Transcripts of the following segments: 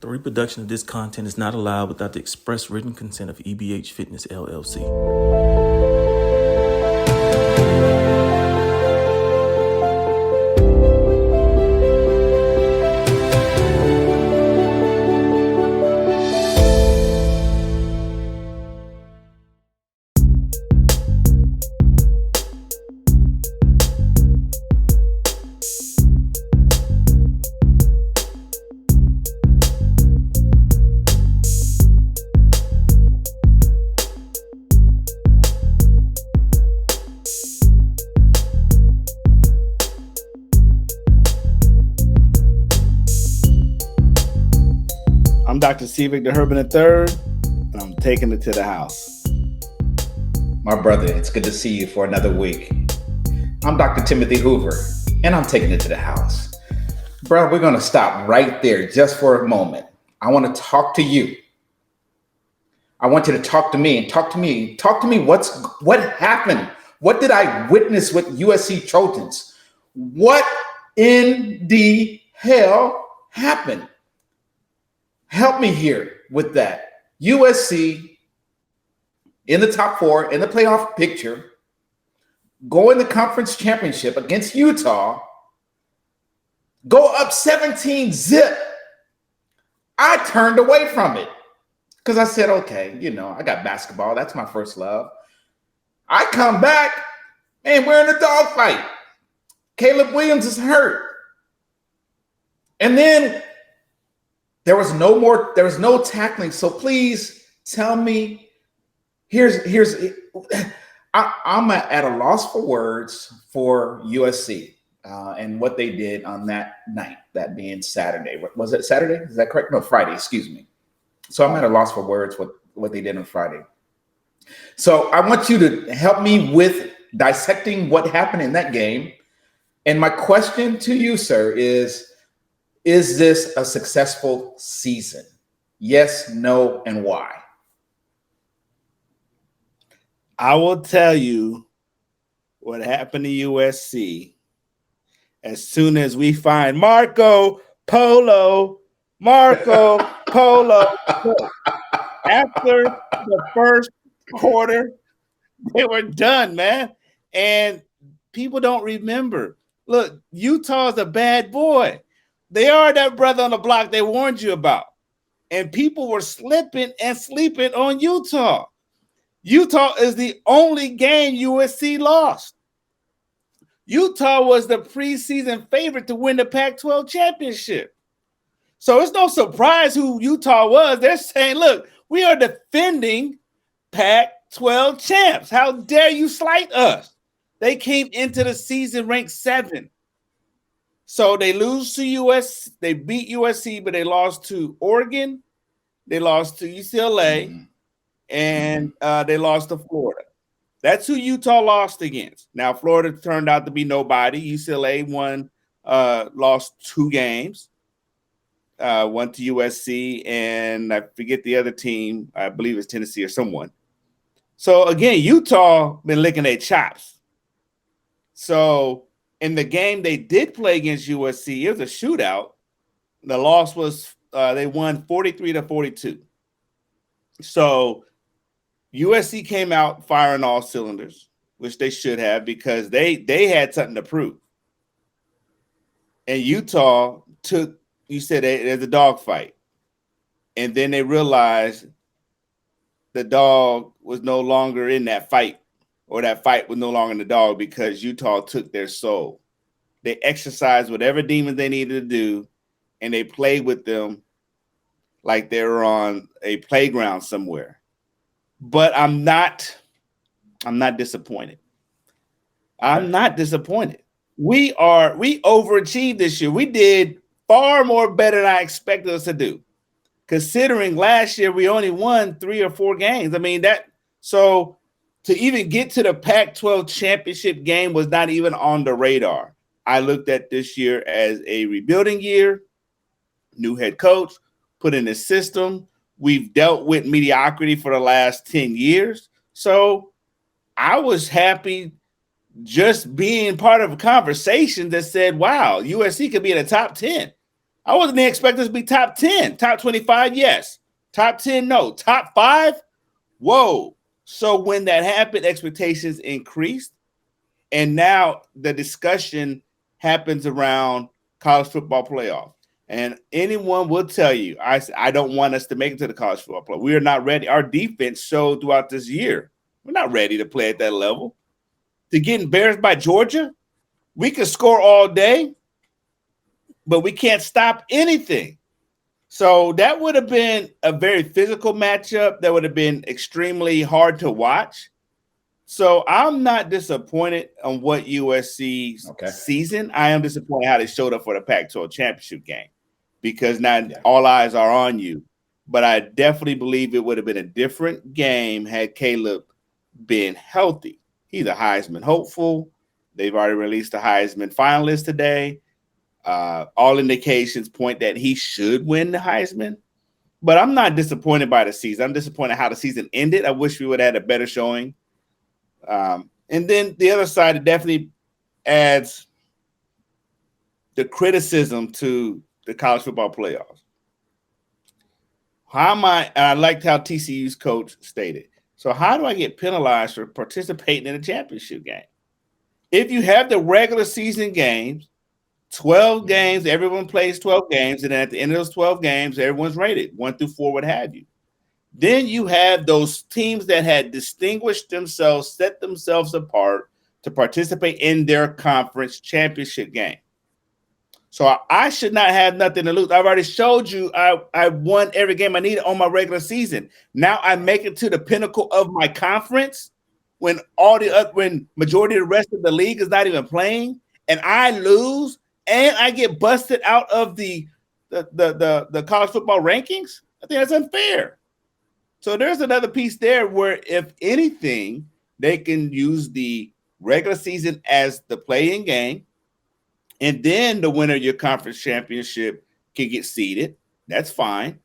The reproduction of this content is not allowed without the express written consent of EBH Fitness, LLC. I'm Dr. C. Victor Herban III, and I'm taking it to the house. My brother, it's good to see you for another week. I'm Dr. Timothy Hoover, and I'm taking it to the house. Bro, we're going to stop right there just for a moment. I want to talk to you. I want you to talk to me and talk to me. Talk to me. What happened? What did I witness with USC Trojans? What in the hell happened? Help me here with that. USC in the top four in the playoff picture, go in the conference championship against Utah, go up 17-0. I turned away from it because I said, okay, I got basketball. That's my first love. I come back and we're in a dogfight. Caleb Williams is hurt. And then there was no tackling. So please tell me, I'm at a loss for words for USC and what they did on that night, that being Saturday. Was it Saturday? Is that correct? No, Friday, excuse me. So I'm at a loss for words what they did on Friday. So I want you to help me with dissecting what happened in that game. And my question to you, sir, is this a successful season? Yes, no, and why? I will tell you what happened to USC as soon as we find Marco Polo. After the first quarter, they were done, man. And people don't remember. Look, Utah's a bad boy. They are that brother on the block they warned you about. And people were slipping and sleeping on Utah. Utah is the only game USC lost. Utah was the preseason favorite to win the Pac-12 championship. So it's no surprise who Utah was. They're saying, look, we are defending Pac-12 champs. How dare you slight us? They came into the season ranked 7. So they lose to USC. They beat USC, but they lost to Oregon. They lost to UCLA, and they lost to Florida. That's who Utah lost against. Now, Florida turned out to be nobody. UCLA lost 2 games, one to USC, and I forget the other team. I believe it's Tennessee or someone. So, again, Utah been licking their chops. So, in the game they did play against USC, it was a shootout. The loss was they won 43-42. So USC came out firing all cylinders, which they should have because they had something to prove. And Utah you said there's a dog fight. And then they realized the dog was no longer in that fight. Or that fight was no longer in the dog because Utah took their soul. They exercised whatever demons they needed to do, and they played with them like they were on a playground somewhere. But I'm not disappointed. I'm not disappointed. We overachieved this year. We did far more better than I expected us to do. Considering last year we only won 3 or 4 games. I mean, so to even get to the Pac-12 championship game was not even on the radar. I looked at this year as a rebuilding year, new head coach, put in a system. We've dealt with mediocrity for the last 10 years. So I was happy just being part of a conversation that said, wow, USC could be in the top 10. I wasn't expecting us to be top 10, top 25, yes. Top 10, no. Top 5, whoa. So when that happened, expectations increased. And now the discussion happens around college football playoff. And anyone will tell you, I don't want us to make it to the college football playoff. We are not ready. Our defense showed throughout this year. We're not ready to play at that level. To get embarrassed by Georgia, we can score all day, but we can't stop anything. So that would have been a very physical matchup. That would have been extremely hard to watch. So I'm not disappointed on what USC's season. I am disappointed how they showed up for the Pac-12 championship game because now all eyes are on you. But I definitely believe it would have been a different game had Caleb been healthy. He's a Heisman hopeful. They've already released the Heisman finalist today. All indications point that he should win the Heisman. But I'm not disappointed by the season. I'm disappointed how the season ended. I wish we would have had a better showing. And then the other side, it definitely adds the criticism to the college football playoffs. I liked how TCU's coach stated. So how do I get penalized for participating in a championship game? If you have the regular season games, 12 games, everyone plays 12 games, and then at the end of those 12 games, everyone's rated 1 through 4, what have you. Then you have those teams that had distinguished themselves, set themselves apart to participate in their conference championship game. So I should not have nothing to lose. I've already showed you I won every game I needed on my regular season. Now I make it to the pinnacle of my conference when when majority of the rest of the league is not even playing, and I lose and I get busted out of the college football rankings. I think that's unfair. So there's another piece there where, if anything, they can use the regular season as the playing game, and then the winner of your conference championship can get seeded. That's fine.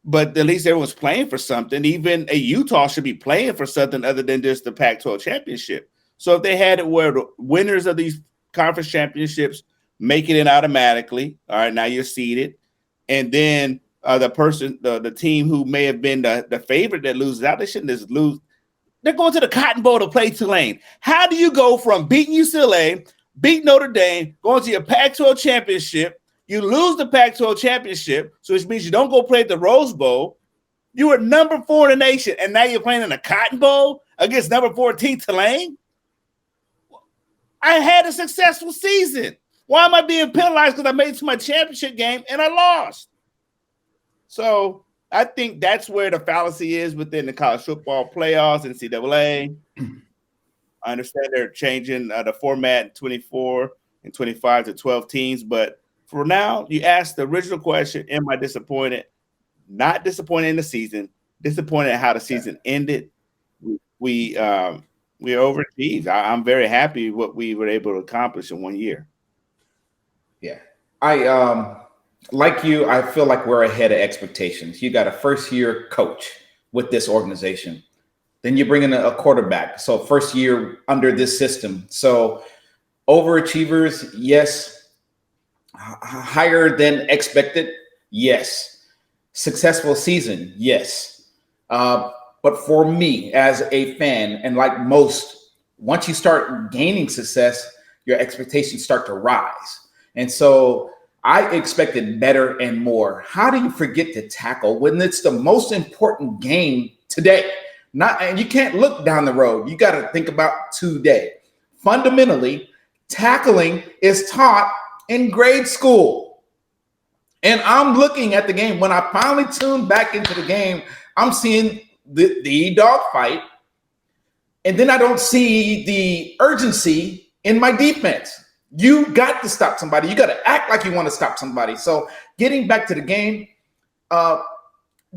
But at least everyone's playing for something. Even a Utah should be playing for something other than just the Pac-12 championship. So if they had it where the winners of these conference championships make it in automatically, all right, now you're seeded. And then the team who may have been the favorite that loses out, they shouldn't just lose. They're going to the Cotton Bowl to play Tulane. How do you go from beating UCLA, beat Notre Dame, going to your Pac-12 championship, you lose the Pac-12 championship, so which means you don't go play at the Rose Bowl. You were number 4 in the nation, and now you're playing in the Cotton Bowl against number 14 Tulane? I had a successful season. Why am I being penalized because I made it to my championship game and I lost? So I think that's where the fallacy is within the college football playoffs and NCAA. I understand they're changing the format 24 and 25 to 12 teams, but for now, you asked the original question, am I disappointed? Not disappointed in the season, disappointed at how the season ended. We overachieved. I'm very happy what we were able to accomplish in 1 year. Yeah. I like you, I feel like we're ahead of expectations. You got a first-year coach with this organization. Then you bring in a quarterback. So first year under this system. So overachievers, yes. Higher than expected, yes. Successful season, yes. But for me as a fan, and like most, once you start gaining success, your expectations start to rise. And so I expected better and more. How do you forget to tackle when it's the most important game today? And you can't look down the road. You got to think about today. Fundamentally, tackling is taught in grade school. And I'm looking at the game. When I finally tune back into the game, I'm seeing the dog fight. And then I don't see the urgency in my defense. You got to stop somebody. You got to act like you want to stop somebody. So getting back to the game,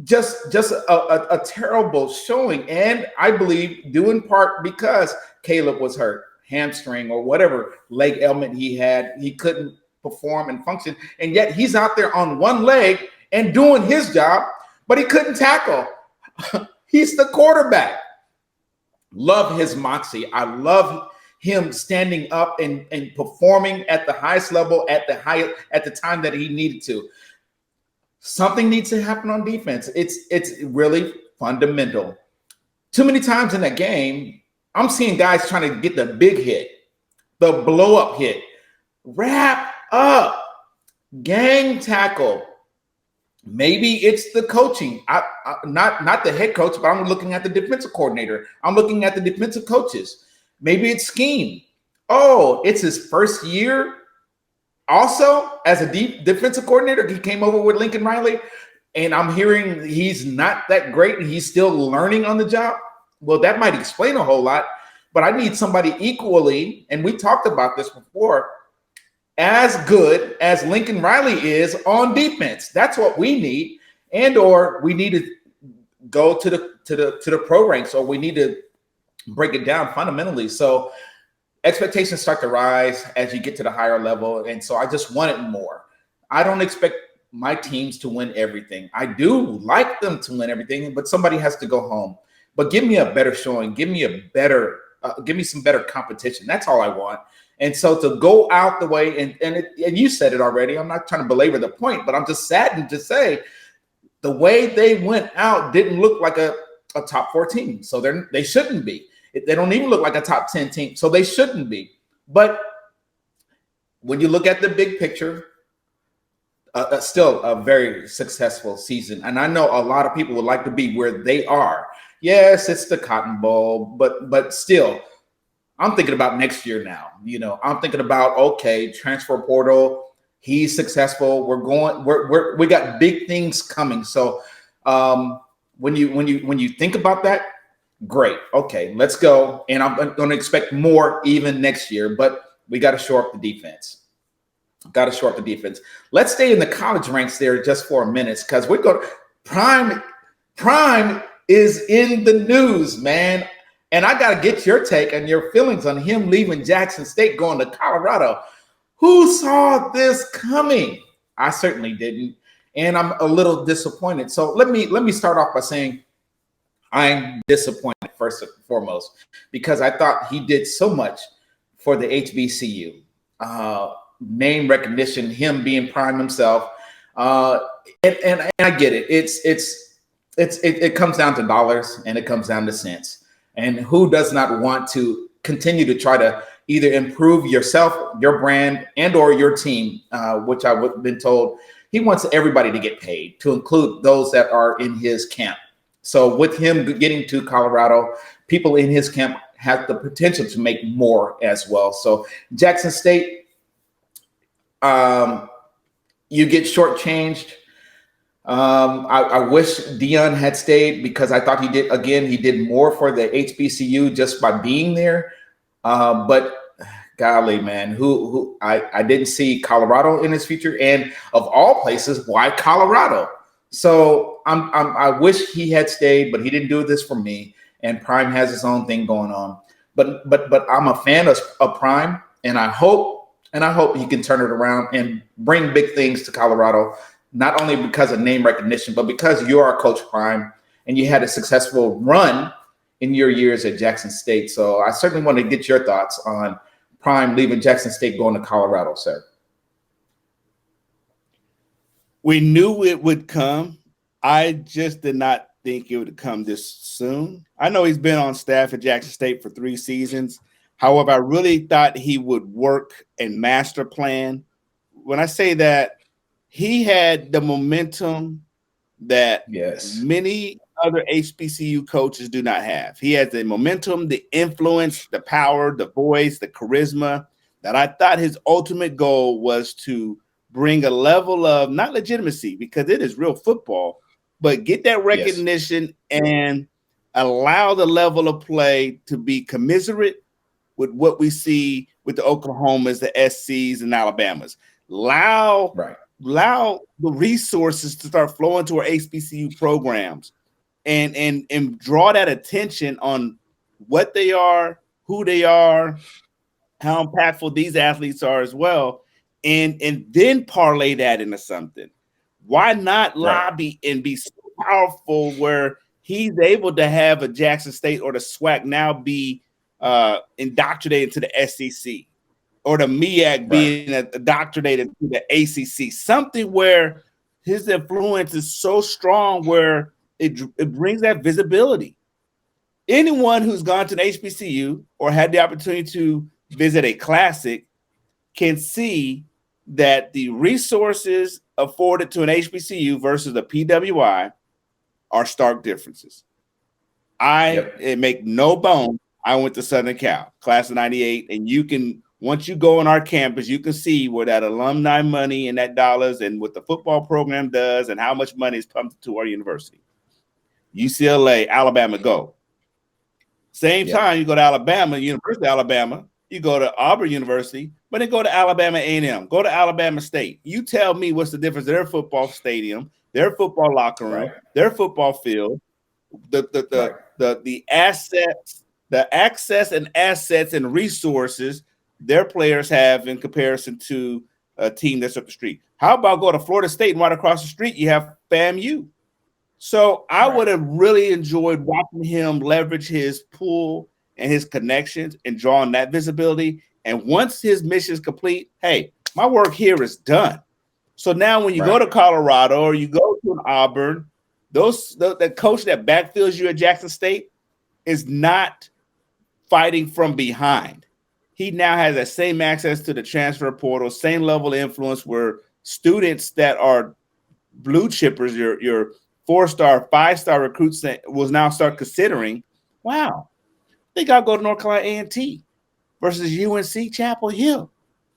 just a terrible showing. And I believe due in part because Caleb was hurt, hamstring or whatever leg ailment he had. He couldn't perform and function. And yet he's out there on one leg and doing his job, but he couldn't tackle. He's the quarterback. Love his moxie. I love him standing up and performing at the highest level at the time that he needed to. Something needs to happen on defense. It's really fundamental. Too many times in that game, I'm seeing guys trying to get the big hit, the blow up hit. Wrap up, gang tackle. Maybe it's the coaching. Not the head coach, but I'm looking at the defensive coordinator. I'm looking at the defensive coaches. Maybe it's scheme. Oh, it's his first year. Also, as a defensive coordinator, he came over with Lincoln Riley, and I'm hearing he's not that great and he's still learning on the job. Well, that might explain a whole lot, but I need somebody equally, and we talked about this before, as good as Lincoln Riley is on defense. That's what we need, or we need to go to the pro ranks, or we need to break it down fundamentally. So expectations start to rise as you get to the higher level. And so I just want it more. I don't expect my teams to win everything. I do like them to win everything, but somebody has to go home. But give me a better showing. Give me some better competition. That's all I want. And so to go out the way, and you said it already, I'm not trying to belabor the point, but I'm just saddened to say the way they went out didn't look like a top 4 team. So they shouldn't be. They don't even look like a top 10 team, so they shouldn't be. But when you look at the big picture, still a very successful season. And I know a lot of people would like to be where they are. Yes, it's the Cotton Bowl, but still, I'm thinking about next year now. I'm thinking about, okay, transfer portal. He's successful. We got big things coming. So when you think about that, great. Okay, let's go. And I'm going to expect more even next year, but we got to shore up the defense. Let's stay in the college ranks there just for a minute, because we're going to Prime is in the news, man. And I got to get your take and your feelings on him leaving Jackson State, going to Colorado. Who saw this coming? I certainly didn't. And I'm a little disappointed. So let me start off by saying I'm disappointed first and foremost, because I thought he did so much for the HBCU. Name recognition, him being Prime himself. And I get it. It comes down to dollars and it comes down to cents. And who does not want to continue to try to either improve yourself, your brand, and or your team, which I've been told he wants everybody to get paid, to include those that are in his camp. So with him getting to Colorado, people in his camp have the potential to make more as well. So Jackson State, you get shortchanged. I wish Dion had stayed, because I thought he did more for the HBCU just by being there. But golly, man, I didn't see Colorado in his future, and of all places, why Colorado? So I wish he had stayed, but he didn't do this for me. And Prime has his own thing going on. But I'm a fan of Prime, and I hope he can turn it around and bring big things to Colorado. Not only because of name recognition, but because you are Coach Prime and you had a successful run in your years at Jackson State. So I certainly want to get your thoughts on Prime leaving Jackson State, going to Colorado, sir. We knew it would come. I just did not think it would come this soon. I know he's been on staff at Jackson State for 3 seasons. However, I really thought he would work and master plan. When I say that, he had the momentum that many other HBCU coaches do not have. He has the momentum, the influence, the power, the voice, the charisma, that I thought his ultimate goal was to bring a level of, not legitimacy, because it is real football, but get that recognition and allow the level of play to be commiserate with what we see with the Oklahomas, the SCs, and Alabamas. Allow the resources to start flowing to our HBCU programs and draw that attention on what they are, who they are, how impactful these athletes are as well, and then parlay that into something. Why not lobby and be so powerful where he's able to have a Jackson State or the SWAC now be indoctrinated to the SEC, or the MEAC being indoctrinated to the ACC. Something where his influence is so strong where it brings that visibility. Anyone who's gone to an HBCU or had the opportunity to visit a classic can see that the resources afforded to an HBCU versus a PWI are stark differences. It make no bone. I went to Southern Cal, class of 98, and you can, once you go on our campus, you can see where that alumni money and that dollars and what the football program does and how much money is pumped to our university. UCLA, Alabama, go. Same time, you go to Alabama, University of Alabama, you go to Auburn University, but then go to Alabama A&M, go to Alabama State. You tell me what's the difference in their football stadium, their football locker room, their football field, the assets, the access and assets and resources their players have in comparison to a team that's up the street. How about go to Florida State and right across the street you have FAMU? So I would have really enjoyed watching him leverage his pull and his connections and drawing that visibility. And once his mission is complete, hey, my work here is done. So now when you go to Colorado or you go to an Auburn, the coach that backfills you at Jackson State is not fighting from behind. He now has that same access to the transfer portal, same level of influence where students that are blue chippers, your 4-star, 5-star recruits that will now start considering, wow, I think I'll go to North Carolina A&T versus UNC Chapel Hill.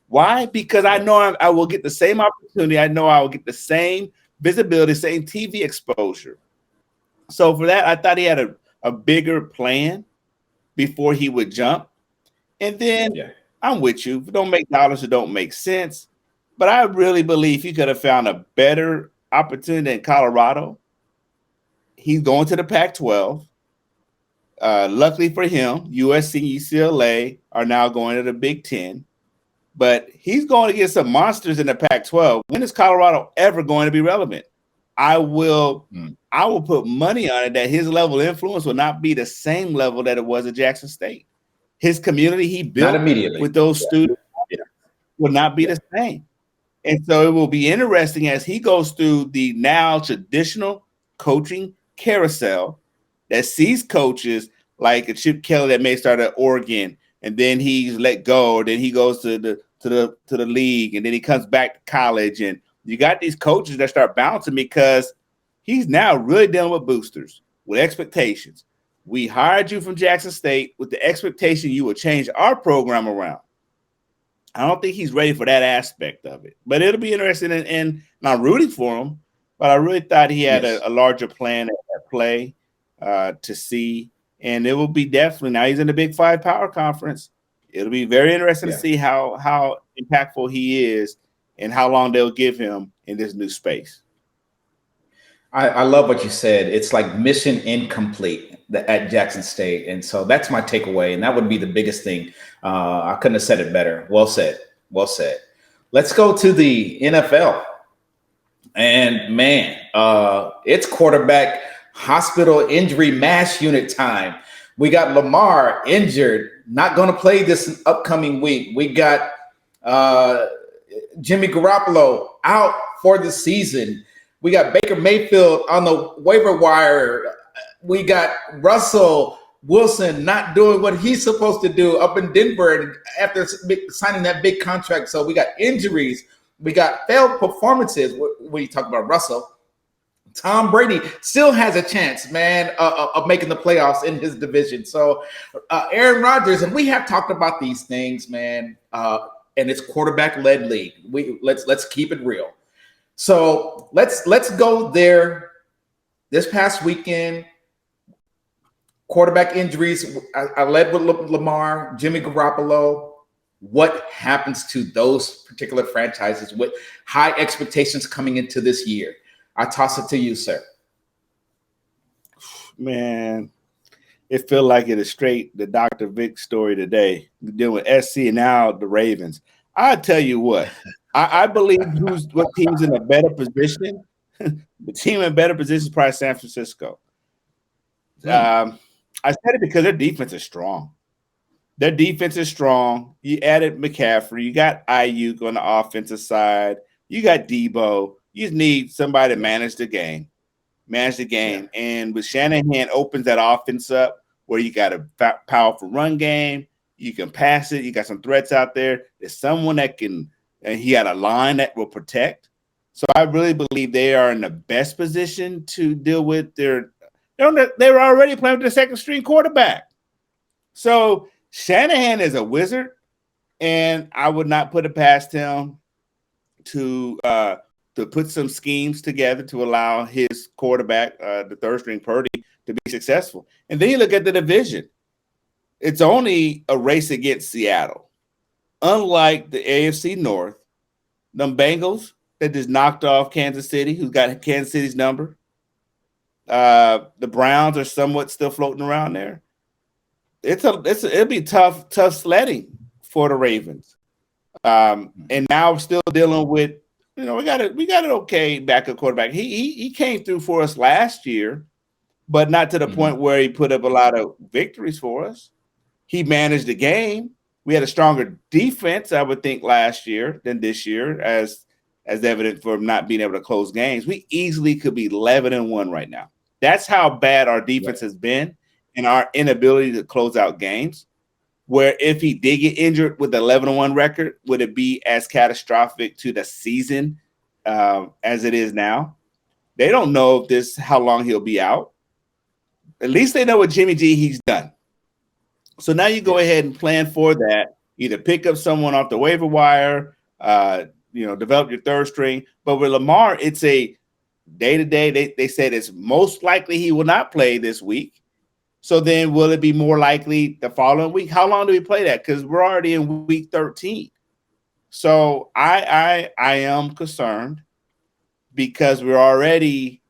Why? Because I know I will get the same opportunity. I know I will get the same visibility, same TV exposure. So for that, I thought he had a bigger plan before he would jump. And then I'm with you. If it don't make dollars, it don't make sense. But I really believe he could have found a better opportunity in Colorado. He's going to the Pac-12. Luckily for him, USC and UCLA are now going to the Big Ten. But he's going to get some monsters in the Pac-12. When is Colorado ever going to be relevant? I will put money on it that his level of influence will not be the same level that it was at Jackson State. His community he built with those students will not be the same. And so it will be interesting as he goes through the now traditional coaching carousel that sees coaches like a Chip Kelly that may start at Oregon, and then he's let go, then he goes to the league, and then he comes back to college. And you got these coaches that start bouncing because he's now really dealing with boosters, with expectations. We hired you from Jackson State with the expectation you would change our program around. I don't think he's ready for that aspect of it, but it'll be interesting, and I'm rooting for him. But I really thought he had a larger plan at play to see, and it will be definitely, now he's in the Big 5 Power Conference. It'll be very interesting to see how impactful he is and how long they'll give him in this new space. I love what you said. It's like mission incomplete at Jackson State. And so that's my takeaway. And that would be the biggest thing. I couldn't have said it better. Well said. Well said. Let's go to the NFL. And man, it's quarterback hospital injury mass unit time. We got Lamar injured, not going to play this upcoming week. We got Jimmy Garoppolo out for the season. We got Baker Mayfield on the waiver wire. We got Russell Wilson not doing what he's supposed to do up in Denver after signing that big contract. So we got injuries. We got failed performances. When you talk about Russell, Tom Brady still has a chance, man, of making the playoffs in his division. So Aaron Rodgers, and we have talked about these things, man, and it's quarterback-led league. Let's keep it real. So let's go there. This past weekend, quarterback injuries. I led with Lamar, Jimmy Garoppolo. What happens to those particular franchises with high expectations coming into this year? I toss it to you, sir. Man, it felt like it is straight the Dr. Vic story today, dealing with SC and now the Ravens. I tell you what, I believe what team's in a better position. The team in better position is probably San Francisco. I said it because their defense is strong. Their defense is strong. You added McCaffrey. You got Ayuk on the offensive side. You got Debo. You just need somebody to manage the game. Yeah. And with Shanahan opens that offense up where you got a powerful run game. You can pass it. You got some threats out there. There's someone that can, and he had a line that will protect. So I really believe they are in the best position to deal with they were already playing with the second string quarterback. So Shanahan is a wizard, and I would not put it past him to put some schemes together to allow his quarterback, the third string Purdy, to be successful. And then you look at the division. It's only a race against Seattle. Unlike the AFC North, them Bengals that just knocked off Kansas City, who's got Kansas City's number. The Browns are somewhat still floating around there. It'll be tough sledding for the Ravens. And now we're still dealing with, we got an okay backup quarterback. He came through for us last year, but not to the point where he put up a lot of victories for us. He managed the game. We had a stronger defense, I would think, last year than this year, as evident for not being able to close games. We easily could be 11-1 right now. That's how bad our defense has been and our inability to close out games. Where if he did get injured with the 11-1 record, would it be as catastrophic to the season as it is now? They don't know how long he'll be out. At least they know with Jimmy G he's done. So now you go ahead and plan for that. Either pick up someone off the waiver wire, develop your third string. But with Lamar, it's a day-to-day. They said it's most likely he will not play this week. So then will it be more likely the following week? How long do we play that? Because we're already in week 13. So I am concerned because we're already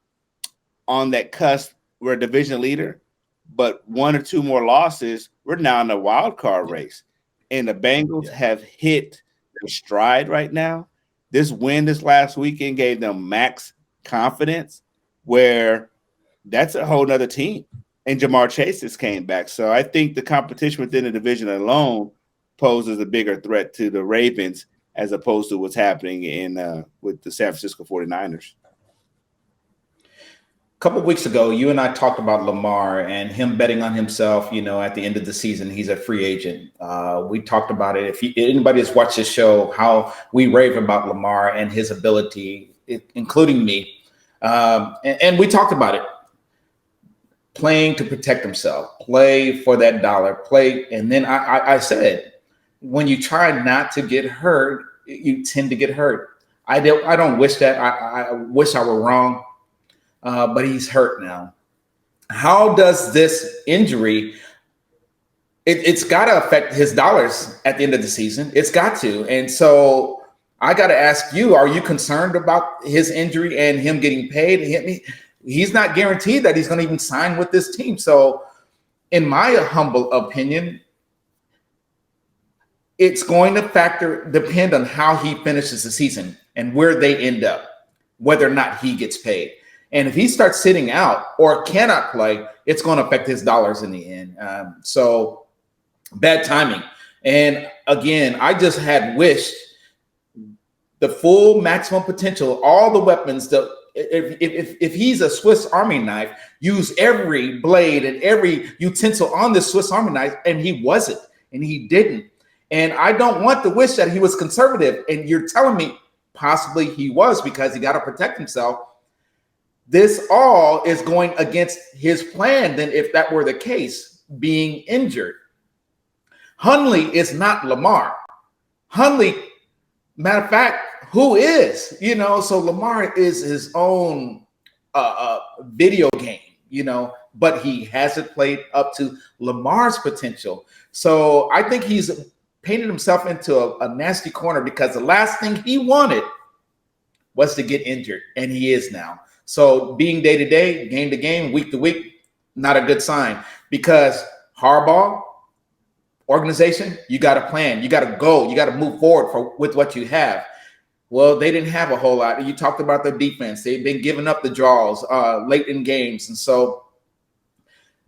on that cusp. We're a division leader, but one or two more losses, we're now in the wild card race. And the Bengals have hit their stride right now. This win this last weekend gave them max confidence, where that's a whole nother team. And Jamar Chase just came back. So I think the competition within the division alone poses a bigger threat to the Ravens as opposed to what's happening with the San Francisco 49ers. A couple of weeks ago, you and I talked about Lamar and him betting on himself, at the end of the season. He's a free agent. We talked about it. If anybody has watched this show, how we rave about Lamar and his ability, including me. And we talked about it. Playing to protect himself, play for that dollar, play. And then I said, when you try not to get hurt, you tend to get hurt. I don't wish that. I wish I were wrong, but he's hurt now. How does this injury, it's got to affect his dollars at the end of the season. It's got to. And so I got to ask you, are you concerned about his injury and him getting paid? He's not guaranteed that he's going to even sign with this team. So in my humble opinion, it's going to depend on how he finishes the season and where they end up, whether or not he gets paid. And if he starts sitting out or cannot play, it's going to affect his dollars in the end. So bad timing. And again, I just had wished the full maximum potential, all the weapons, if he's a Swiss Army knife, use every blade and every utensil on the Swiss Army knife, and he wasn't, and he didn't. And I don't want to wish that he was conservative, and you're telling me possibly he was because he got to protect himself. This all is going against his plan then if that were the case, being injured. Hundley is not Lamar. Hundley, matter of fact, who is, so Lamar is his own video game, but he hasn't played up to Lamar's potential. So I think he's painted himself into a nasty corner because the last thing he wanted was to get injured, and he is now. So being day to day, game to game, week to week, not a good sign because Harbaugh organization, you got to plan, you got to go, you got to move forward with what you have. Well, they didn't have a whole lot. You talked about their defense. They've been giving up the draws late in games. And so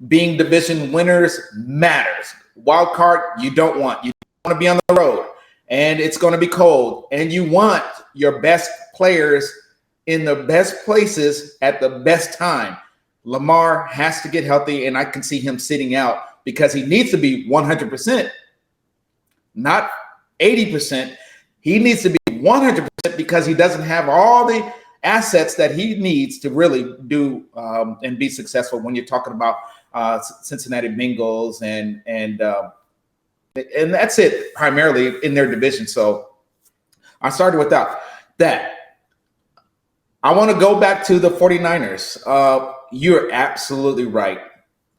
being division winners matters. Wild card, you don't want. You want to be on the road, and it's going to be cold, and you want your best players in the best places at the best time. Lamar has to get healthy, and I can see him sitting out because he needs to be 100%, not 80%. He needs to be 100% because he doesn't have all the assets that he needs to really do and be successful when you're talking about Cincinnati Bengals and that's it primarily in their division. So I started without that. I want to go back to the 49ers. You're absolutely right.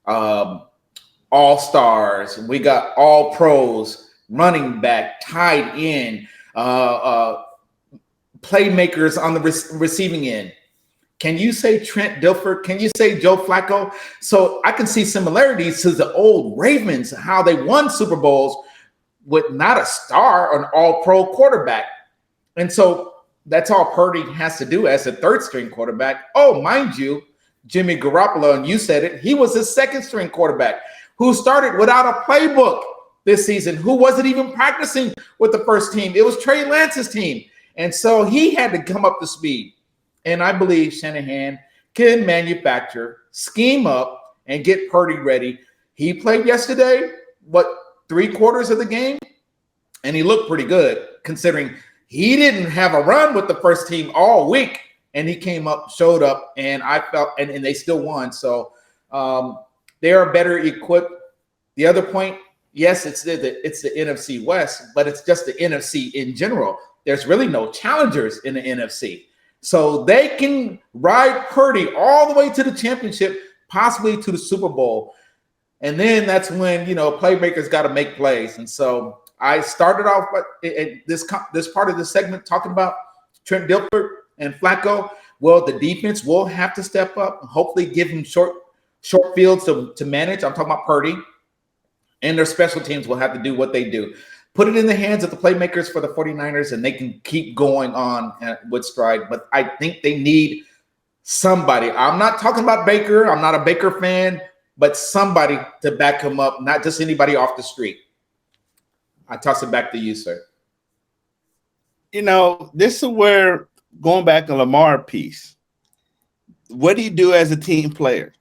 All stars. We got all pros, running back, tight end, playmakers on the receiving end. Can you say Trent Dilfer? Can you say Joe Flacco? So I can see similarities to the old Ravens, how they won Super Bowls with not a star, an all-pro quarterback. And so that's all Purdy has to do as a third-string quarterback. Oh, mind you, Jimmy Garoppolo, and you said it, he was a second-string quarterback who started without a playbook this season, who wasn't even practicing with the first team. It was Trey Lance's team. And so he had to come up to speed. And I believe Shanahan can manufacture, scheme up, and get Purdy ready. He played yesterday, 3/4 of the game? And he looked pretty good considering he didn't have a run with the first team all week. And he came up, showed up, and I felt, and they still won. So they are better equipped. The other point, yes, it's the NFC West, but it's just the NFC in general. There's really no challengers in the NFC. So they can ride Purdy all the way to the championship, possibly to the Super Bowl. And then that's when, playmakers got to make plays. And so I started off this part of the segment talking about Trent Dilfer and Flacco. Well, the defense will have to step up, hopefully give him short fields to manage. I'm talking about Purdy. And their special teams will have to do what they do. Put it in the hands of the playmakers for the 49ers, and they can keep going on with stride. But I think they need somebody. I'm not talking about Baker. I'm not a Baker fan, but somebody to back him up, not just anybody off the street. I toss it back to you, sir. This is where, going back to Lamar piece, what do you do as a team player?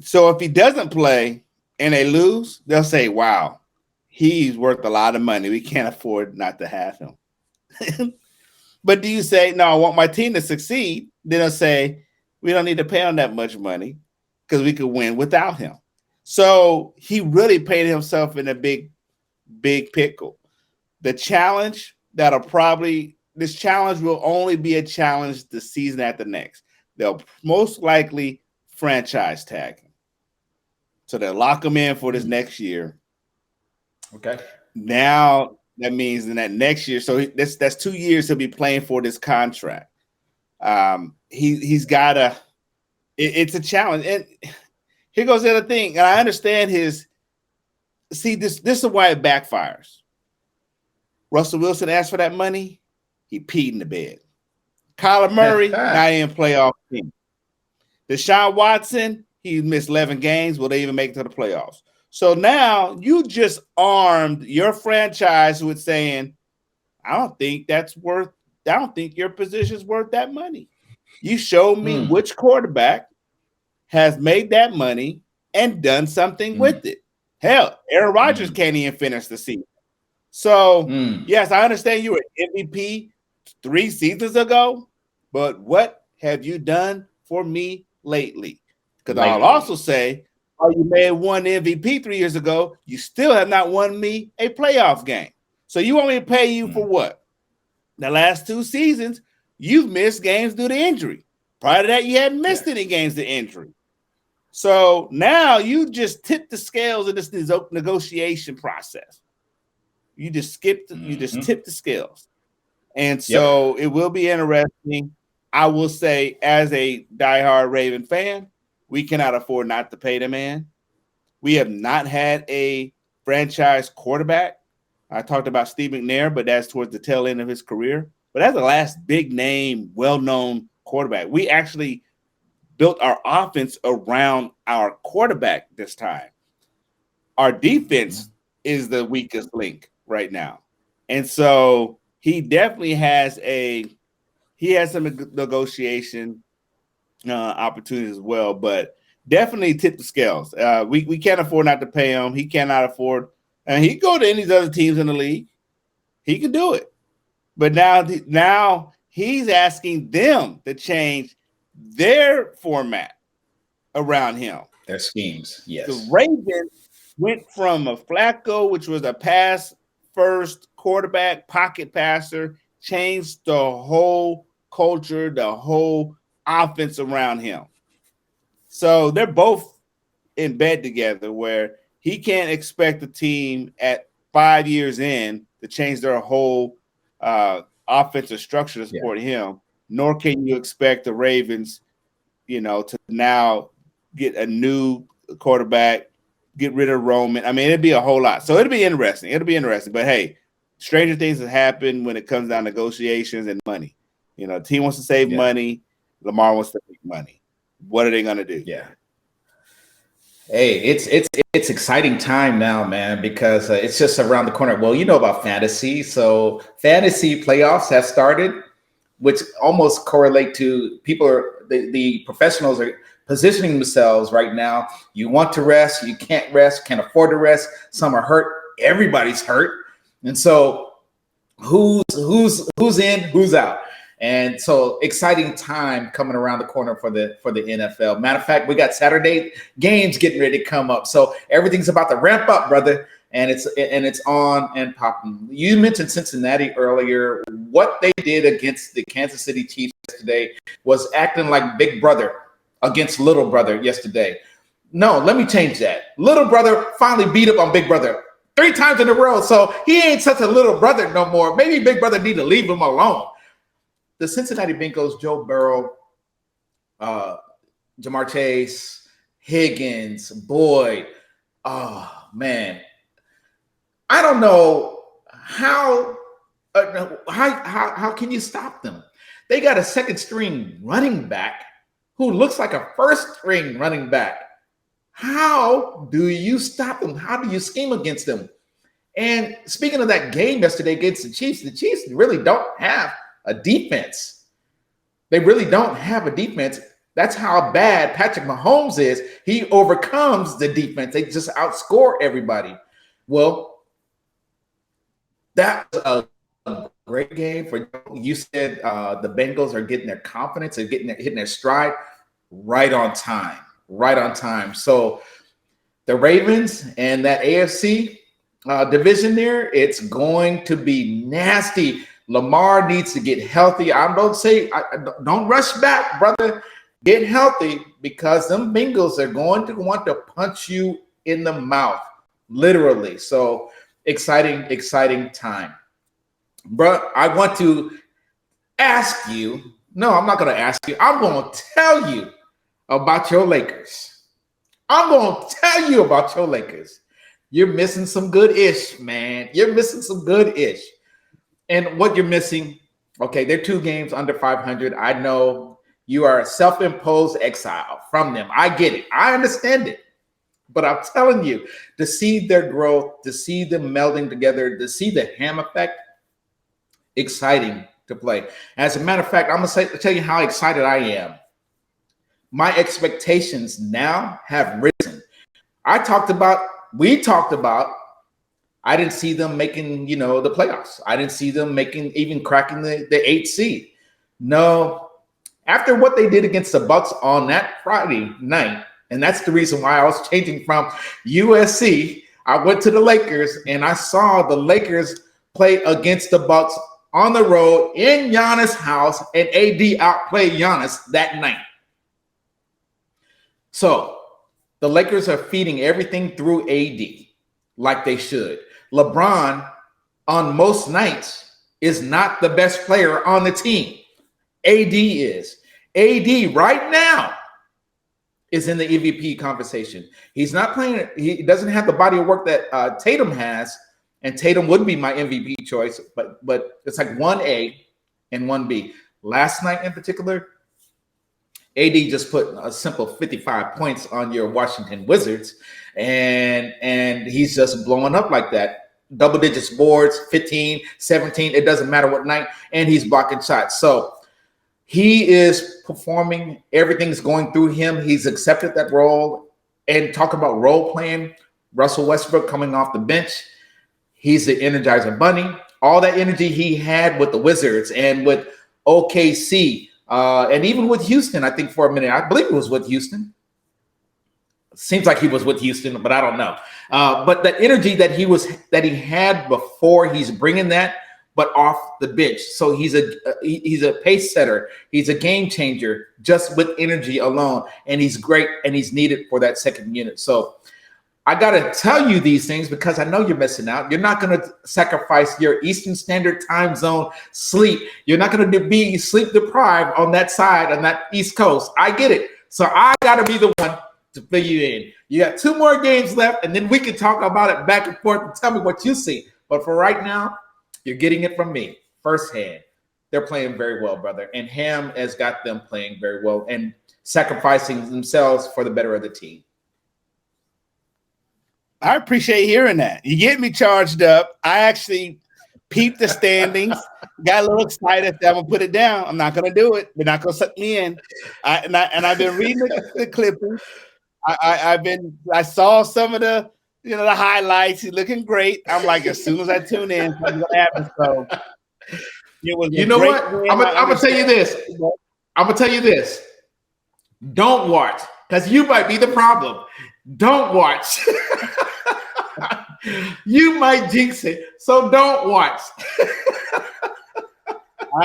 So if he doesn't play and they lose, they'll say, wow, he's worth a lot of money. We can't afford not to have him. But do you say, no, I want my team to succeed? Then they'll say, we don't need to pay him that much money because we could win without him. So he really paid himself in a big pickle. The challenge this challenge will only be a challenge the season after next. They'll most likely franchise tag him. So they'll lock him in for this next year. Okay. Now that means in that next year, so that's 2 years he'll be playing for this contract. He's got it's a challenge. And here goes the other thing. And I understand this is why it backfires. Russell Wilson asked for that money. He peed in the bed. Kyler Murray, not in playoff team. Deshaun Watson, he missed 11 games. Will they even make it to the playoffs? So now you just armed your franchise with saying, I don't think your position's worth that money. You showed me which quarterback has made that money and done something with it. Hell, Aaron Rodgers can't even finish the season. So, yes, I understand you were MVP 3 seasons ago, but what have you done for me lately? Because I'll also say, you may have won the MVP 3 years ago. You still have not won me a playoff game. So you want me to pay you for what? The last 2 seasons, you've missed games due to injury. Prior to that, you hadn't missed any games due to injury. So now you just tip the scales in this negotiation process. You just tip the scales. And so it will be interesting. I will say, as a diehard Raven fan, we cannot afford not to pay the man. We have not had a franchise quarterback. I talked about Steve McNair, but that's towards the tail end of his career. But that's the last big name, well-known quarterback. We actually built our offense around our quarterback this time. our defense is the weakest link right now. And so he definitely has some negotiation opportunities as well, but definitely tip the scales. We can't afford not to pay him. He cannot afford, and he can go to any of the other teams in the league. He can do it. But now he's asking them to change their format around him. Their schemes, yes. The Ravens went from a Flacco, which was a pass-first quarterback, pocket passer, changed the whole culture, the whole offense around him. So they're both in bed together where he can't expect the team at 5 years in to change their whole offensive structure to support him, nor can you expect the Ravens, to now get a new quarterback, get rid of Roman. I mean, it'd be a whole lot. So it'll be interesting. But hey, stranger things have happened when it comes down to negotiations and money. The team wants to save money. Lamar wants to make money. What are they going to do? Yeah. Hey, it's exciting time now, man, because it's just around the corner. Well, you know about fantasy. So fantasy playoffs have started, which almost correlate to the professionals are positioning themselves right now. You want to rest, you can't rest, can't afford to rest. Some are hurt. Everybody's hurt. And so who's in, who's out? And so exciting time coming around the corner for the NFL. Matter of fact, we got Saturday games getting ready to come up. So everything's about to ramp up, brother. And it's on and popping. You mentioned Cincinnati earlier. What they did against the Kansas City Chiefs yesterday was acting like big brother against little brother yesterday. No, let me change that. Little brother finally beat up on big brother 3 times in a row. So he ain't such a little brother no more. Maybe big brother need to leave him alone. The Cincinnati Bengals, Joe Burrow, Jamar Chase, Higgins, Boyd. Oh, man. I don't know how can you stop them? They got a second string running back who looks like a first string running back. How do you stop them? How do you scheme against them? And speaking of that game yesterday against the Chiefs really don't have a defense. They really don't have a defense. That's how bad Patrick Mahomes is. He overcomes the defense. They just outscore everybody. Well, that was a great game for you. Said the Bengals are getting their confidence and hitting their stride right on time. Right on time. So the Ravens and that AFC division there, it's going to be nasty. Lamar needs to get healthy. Don't rush back, brother. Get healthy because them Bengals are going to want to punch you in the mouth, literally. So exciting time. Bro, I want to ask you. No, I'm not going to ask you. I'm going to tell you about your Lakers. I'm going to tell you about your Lakers. You're missing some good-ish, man. You're missing some good-ish. And what you're missing, okay, they're 2 games under 500. I know you are a self-imposed exile from them. I get it. I understand it. But I'm telling you, to see their growth, to see them melding together, to see the ham effect, exciting to play. As a matter of fact, I'm going to tell you how excited I am. My expectations now have risen. We talked about, I didn't see them making, the playoffs. I didn't see them even cracking the 8th seed. No, after what they did against the Bucks on that Friday night, and that's the reason why I was changing from USC. I went to the Lakers and I saw the Lakers play against the Bucks on the road in Giannis' house, and AD outplayed Giannis that night. So the Lakers are feeding everything through AD like they should. LeBron on most nights is not the best player on the team. AD is. AD right now is in the MVP conversation. He's not playing. He doesn't have the body of work that Tatum has, and Tatum would be my MVP choice, but it's like 1A and 1B. Last night in particular, AD just put a simple 55 points on your Washington Wizards. and he's just blowing up like that. Double digits boards, 15, 17, it doesn't matter what night, and he's blocking shots. So he is performing. Everything's going through him. He's accepted that role. And talk about role playing, Russell Westbrook coming off the bench. He's the Energizer Bunny. All that energy he had with the Wizards and with OKC, and even with Houston, I think for a minute, I believe it was with Houston. Seems like he was with Houston, but I don't know. But the energy that he had before, he's bringing that, but off the bench. So he's a pace setter. He's a game changer just with energy alone, and he's great, and he's needed for that second unit. So I got to tell you these things because I know you're missing out. You're not going to sacrifice your Eastern Standard Time zone sleep. You're not going to be sleep deprived on that side, on that East Coast. I get it. So I got to be the one to fill you in. You got 2 more games left, and then we can talk about it back and forth and tell me what you see. But for right now, you're getting it from me firsthand. They're playing very well, brother. And Ham has got them playing very well and sacrificing themselves for the better of the team. I appreciate hearing that. You get me charged up. I actually peeped the standings, got a little excited that I'm gonna put it down. I'm not gonna do it. They're not gonna suck me in. I've been reading the clippings. I saw some of the the highlights. He's looking great. I'm like, as soon as I tune in, something's gonna happen. So it was. You know what? I'm gonna tell you this. I'm gonna tell you this. Don't watch, because you might be the problem. Don't watch. You might jinx it, so don't watch.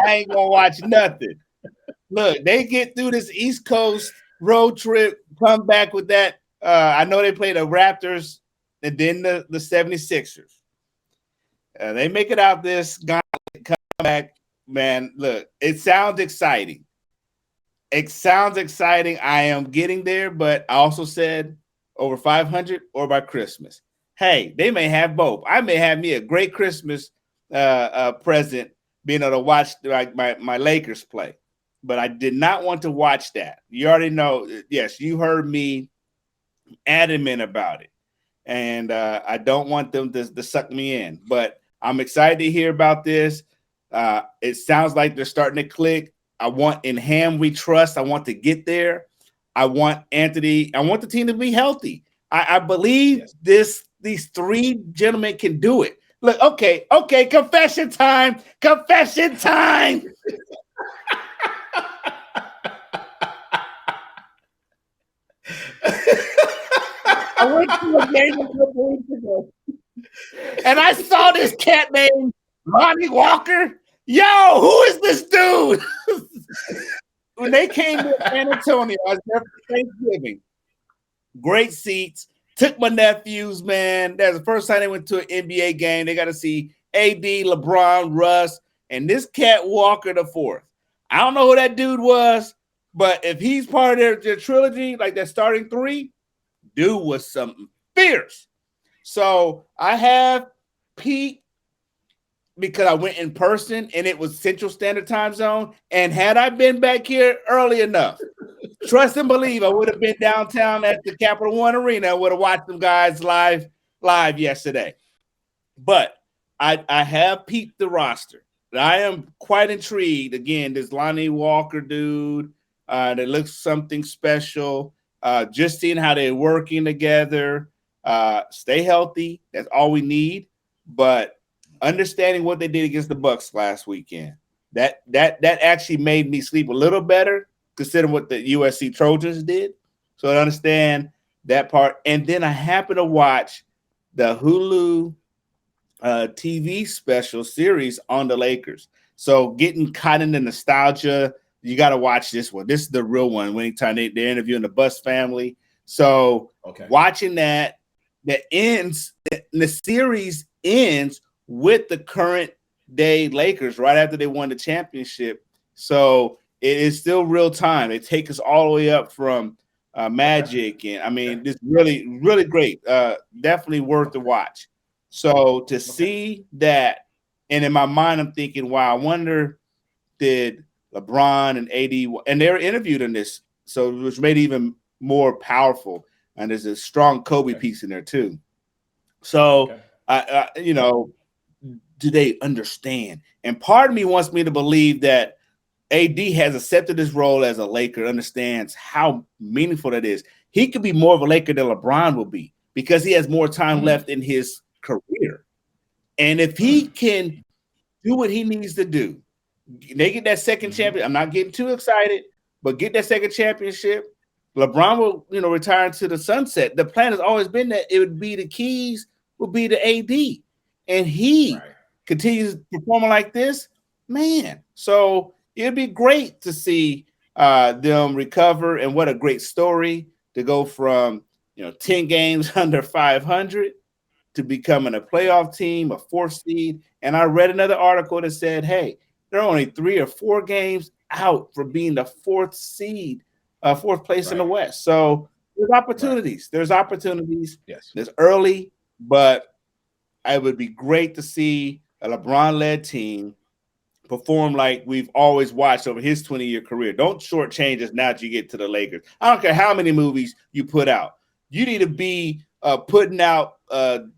I ain't gonna watch nothing. Look, they get through this East Coast road trip, come back with that. I know they play the Raptors and then the 76ers. They make it out this guy, come back, man. Look, it sounds exciting. It sounds exciting. I am getting there, but I also said over 500 or by Christmas. Hey, they may have both. I may have me a great Christmas present being able to watch like my Lakers play, but I did not want to watch that. You already know. Yes, you heard me adamant about it, and I don't want them to suck me in. But I'm excited to hear about this. It sounds like they're starting to click. I want in Ham we trust. I want to get there. I want Anthony. I want the team to be healthy. I believe these 3 gentlemen can do it. Look, okay, confession time. Confession time. I went to a game a couple weeks ago, and I saw this cat named Lonnie Walker. Yo, who is this dude? When they came to San Antonio, I was there for Thanksgiving. Great seats. Took my nephews, man. That's the first time they went to an NBA game. They got to see AD, LeBron, Russ, and this cat Walker the fourth. I don't know who that dude was, but if he's part of their trilogy, like that starting 3, dude was something fierce. So I have Pete because I went in person and it was Central Standard Time Zone. And had I been back here early enough, trust and believe I would have been downtown at the Capital One Arena. I would have watched them guys live yesterday. But I have peeped the roster. I am quite intrigued. Again, this Lonnie Walker dude that looks something special. Just seeing how they're working together. Stay healthy. That's all we need. But understanding what they did against the Bucks last weekend, that actually made me sleep a little better, considering what the USC Trojans did. So I understand that part. And then I happened to watch the Hulu TV special series on the Lakers. So getting caught in the nostalgia, you got to watch this one. This is the real one. Anytime they're interviewing the Bus family. So watching that ends, the series ends with the current day Lakers right after they won the championship. So it is still real time. They take us all the way up from Magic. And I mean, it's really, really great. Definitely worth the watch. So to see that, and in my mind, I'm thinking, wow, I wonder did LeBron and AD, and they were interviewed in this, so which made it even more powerful. and there's a strong Kobe piece in there too. So, do they understand? And part of me wants me to believe that AD has accepted his role as a Laker, understands how meaningful that is. He could be more of a Laker than LeBron will be because he has more time left in his career. And if he can do what he needs to do, they get that second championship. I'm not getting too excited, but get that second championship. LeBron will, retire into the sunset. The plan has always been that it would be the keys would be the AD. And he continues performing like this, man. So it'd be great to see them recover, and what a great story to go from 10 games under 500 to becoming a playoff team, a 4th seed. And I read another article that said, hey, they're only 3 or 4 games out for being the 4th seed, 4th place in the West. So there's opportunities. There's opportunities. Yes, it's early, but it would be great to see a LeBron-led team perform like we've always watched over his 20-year career. Don't shortchange us now that you get to the Lakers. I don't care how many movies you put out. You need to be putting out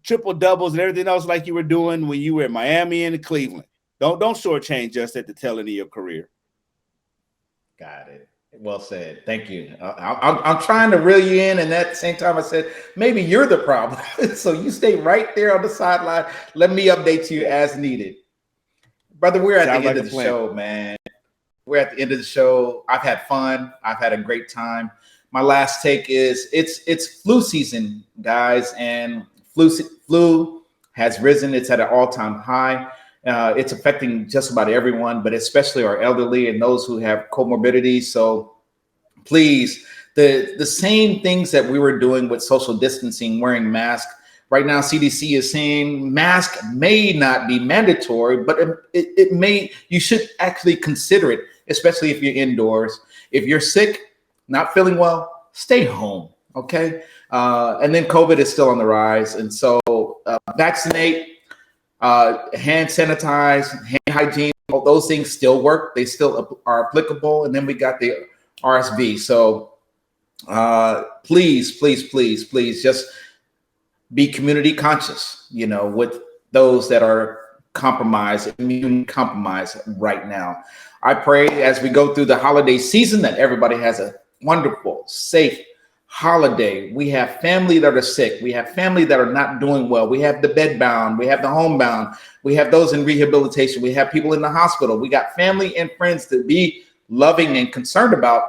triple doubles and everything else like you were doing when you were in Miami and Cleveland. Don't shortchange us at the tail end of your career. Got it. Well said. Thank you. I'm trying to reel you in, and at the same time, I said maybe you're the problem. So you stay right there on the sideline. Let me update you as needed, brother. We're at the end of the show, man. We're at the end of the show. I've had fun. I've had a great time. My last take is it's flu season, guys, and flu has risen. It's at an all-time high. It's affecting just about everyone, but especially our elderly and those who have comorbidities. So please, the same things that we were doing with social distancing, wearing masks. Right now, CDC is saying mask may not be mandatory, but it may. You should actually consider it, especially if you're indoors. If you're sick, not feeling well, stay home, okay? And then COVID is still on the rise. And so vaccinate, hand sanitize, hand hygiene, all those things still work. They still are applicable. And then we got the RSV. So please just be community conscious, with those that are compromised, immune compromised right now. I pray as we go through the holiday season that everybody has a wonderful, safe holiday. We have family that are sick. We have family that are not doing well. We have the bedbound. We have the homebound. We have those in rehabilitation. We have people in the hospital. We got family and friends to be loving and concerned about.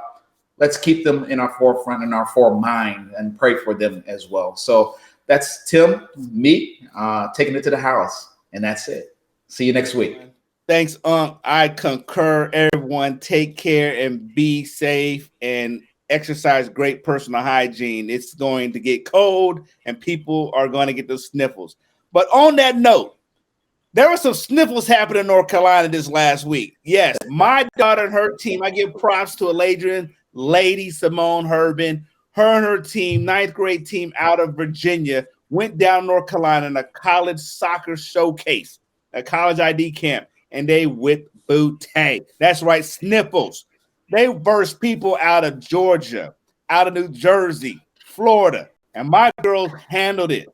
Let's keep them in our forefront, in our foremind, and pray for them as well. So that's Tim, me, taking it to the house. And that's it. See you next week. Thanks, I concur. Everyone, take care and be safe and exercise great personal hygiene. It's going to get cold and people are going to get those sniffles. But on that note, there were some sniffles happening in North Carolina this last week. Yes, my daughter and her team, I give props to Lady Simone Herbin. Her and her team, 9th grade team out of Virginia, went down North Carolina in a college soccer showcase, a college ID camp, and they whipped booty. That's right, sniffles. They burst people out of Georgia, out of New Jersey, Florida, and my girls handled it.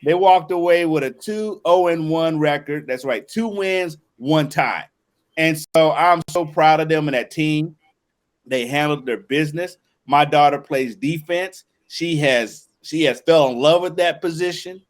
They walked away with a 2-0-1 record. That's right, 2 wins, 1 tie. And so I'm so proud of them and that team. They handled their business. My daughter plays defense. She has fell in love with that position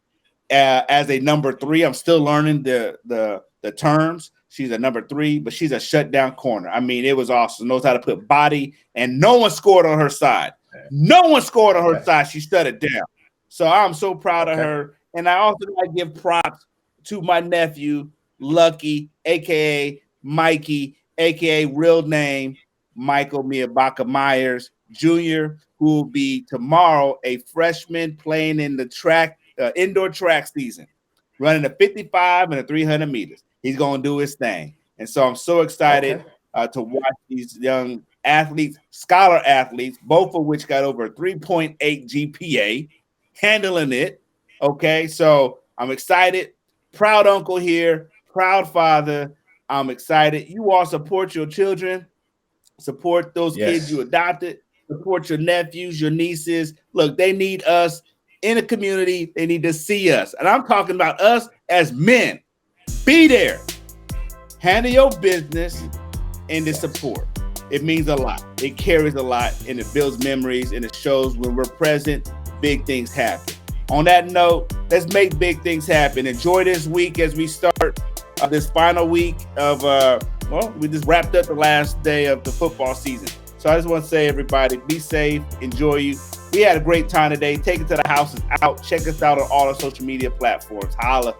as a number 3. I'm still learning the terms. She's a number 3, but she's a shutdown corner. I mean, it was awesome. Knows how to put body, and no one scored on her side. No one scored on her side. She shut it down. So I'm so proud of her. And I also want to give props to my nephew, Lucky, a.k.a. Mikey, a.k.a. real name, Michael Miyabaka Myers Jr., who will be tomorrow a freshman playing in the indoor track season, running a 55 and a 300 meters. He's going to do his thing. And so I'm so excited to watch these young athletes, scholar athletes, both of which got over 3.8 GPA, handling it. Okay, so I'm excited. Proud uncle here, proud father. I'm excited. You all support your children, support those kids you adopted, support your nephews, your nieces. Look, they need us in the community. They need to see us. And I'm talking about us as men. Be there. Handle your business and the support. It means a lot. It carries a lot, and it builds memories, and it shows when we're present, big things happen. On that note, let's make big things happen. Enjoy this week as we start this final week of, we just wrapped up the last day of the football season. So I just want to say, everybody, be safe, enjoy you. We had a great time today. Take it to the houses out. Check us out on all our social media platforms. Holla.